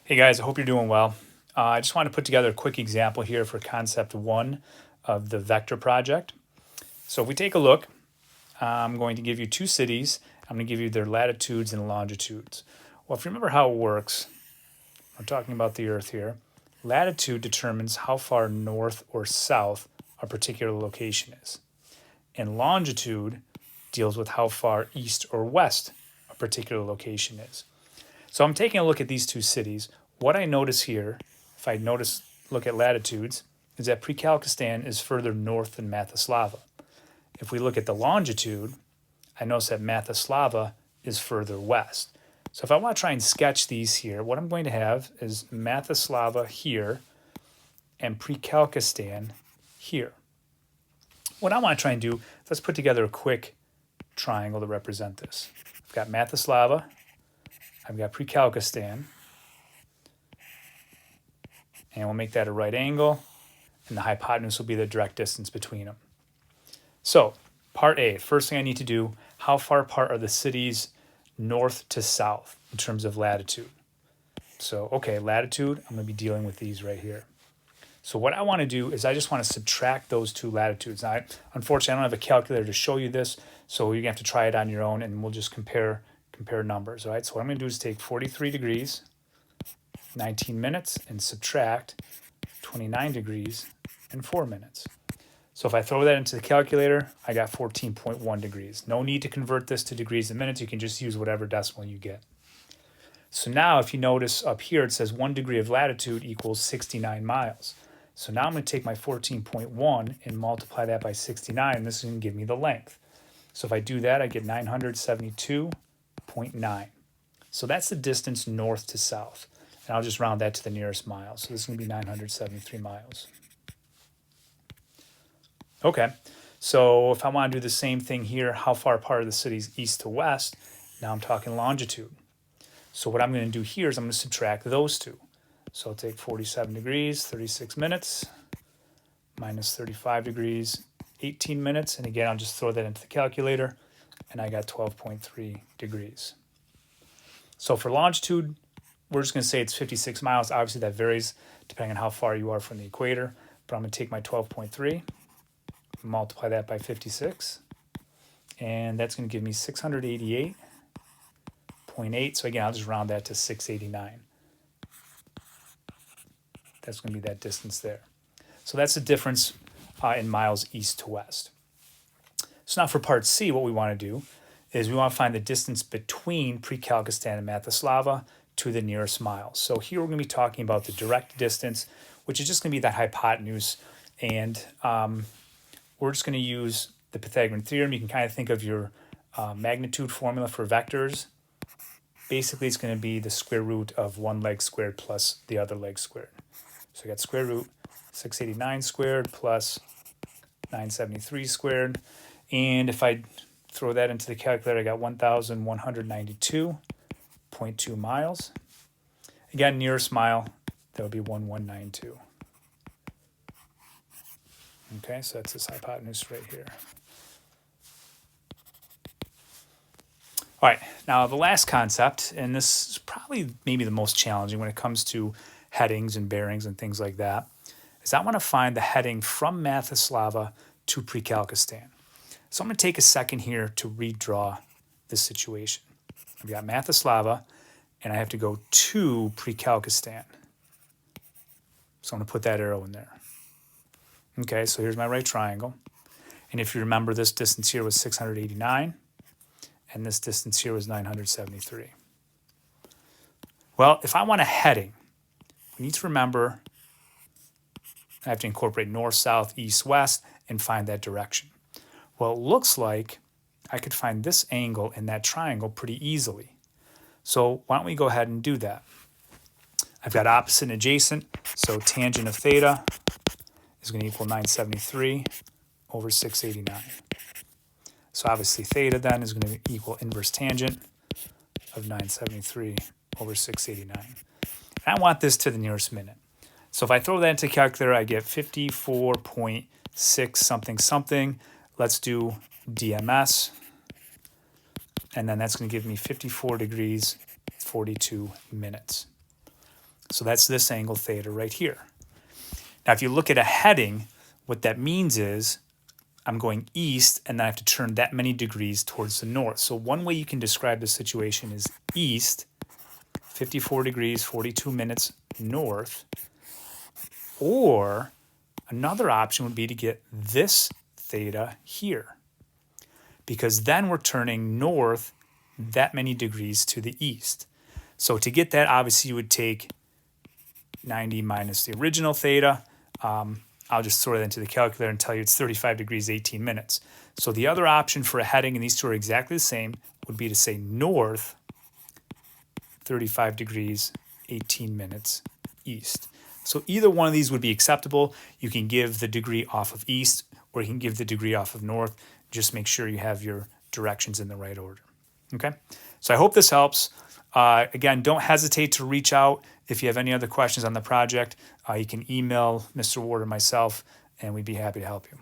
Hey guys, I hope you're doing well. I just want to put together a quick example here for concept one of the vector project. So if we take a look, I'm going to give you two cities. I'm going to give you their latitudes and longitudes. Well, if you remember how it works, we're talking about the Earth here. Latitude determines how far north or south a particular location is. And longitude deals with how far east or west a particular location is. So I'm taking a look at these two cities. What I notice here, if I look at latitudes, is that Pre-Calc is further north than Matislava. If we look at the longitude, I notice that Matislava is further west. So if I want to try and sketch these here, what I'm going to have is Matislava here and Pre-Calc here. What I want to try and do, let's put together a quick triangle to represent this. I've got Matislava, I've got Pre-Calc, and we'll make that a right angle, and the hypotenuse will be the direct distance between them. So, part A, first thing I need to do, how far apart are the cities north to south in terms of latitude? So, okay, latitude, I'm going to be dealing with these right here. So what I want to do is I just want to subtract those two latitudes. Now, unfortunately, I don't have a calculator to show you this, so you're going to have to try it on your own, and we'll just compare numbers, all right? So what I'm going to do is take 43 degrees, 19 minutes, and subtract 29 degrees and 4 minutes. So if I throw that into the calculator, I got 14.1 degrees. No need to convert this to degrees and minutes. You can just use whatever decimal you get. So now if you notice up here, it says 1 degree of latitude equals 69 miles. So now I'm going to take my 14.1 and multiply that by 69, and this is going to give me the length. So if I do that, I get 972.9. So that's the distance north to south. And I'll just round that to the nearest mile. So this is going to be 973 miles. Okay, so if I want to do the same thing here, how far apart are the cities east to west? Now I'm talking longitude. So what I'm going to do here is I'm going to subtract those two. So I'll take 47 degrees, 36 minutes, minus 35 degrees, 18 minutes. And again, I'll just throw that into the calculator, and I got 12.3 degrees. So for longitude, we're just going to say it's 56 miles. Obviously, that varies depending on how far you are from the equator. But I'm going to take my 12.3, multiply that by 56, and that's going to give me 688.8. So again, I'll just round that to 689. That's going to be that distance there. So that's the difference in miles east to west. So now for part C, what we want to do is we want to find the distance between Pre-Calc and Matislava to the nearest mile. So here we're going to be talking about the direct distance, which is just going to be that hypotenuse. And we're just going to use the Pythagorean theorem. You can kind of think of your magnitude formula for vectors. Basically, it's going to be the square root of one leg squared plus the other leg squared. So I got square root 689 squared plus 973 squared. And if I throw that into the calculator, I got 1,192.2 miles. Again, nearest mile, that would be 1192. Okay, so that's this hypotenuse right here. All right, now the last concept, and this is probably maybe the most challenging when it comes to headings and bearings and things like that, is I want to find the heading from Matislava to Pre-Calc. So I'm going to take a second here to redraw this situation. I've got Matislava, and I have to go to Pre-Calc. So I'm going to put that arrow in there. Okay, so here's my right triangle. And if you remember, this distance here was 689, and this distance here was 973. Well, if I want a heading, we need to remember I have to incorporate north, south, east, west, and find that direction. Well, it looks like I could find this angle in that triangle pretty easily. So why don't we go ahead and do that? I've got opposite and adjacent, so tangent of theta is going to equal 973 over 689. So obviously theta then is going to equal inverse tangent of 973 over 689. And I want this to the nearest minute. So if I throw that into the calculator, I get 54.6 something something. Let's do DMS. And then that's going to give me 54 degrees, 42 minutes. So that's this angle theta right here. Now, if you look at a heading, what that means is I'm going east and then I have to turn that many degrees towards the north. So one way you can describe the situation is east, 54 degrees, 42 minutes north. Or another option would be to get this theta here, because then we're turning north that many degrees to the east. So to get that, obviously you would take 90 minus the original theta. I'll just throw that into the calculator and tell you it's 35 degrees, 18 minutes. So the other option for a heading, and these two are exactly the same, would be to say north, 35 degrees, 18 minutes east. So either one of these would be acceptable. You can give the degree off of east, or you can give the degree off of north. Just make sure you have your directions in the right order. Okay, so I hope this helps. Again, don't hesitate to reach out if you have any other questions on the project. You can email Mr. Ward or myself, and we'd be happy to help you.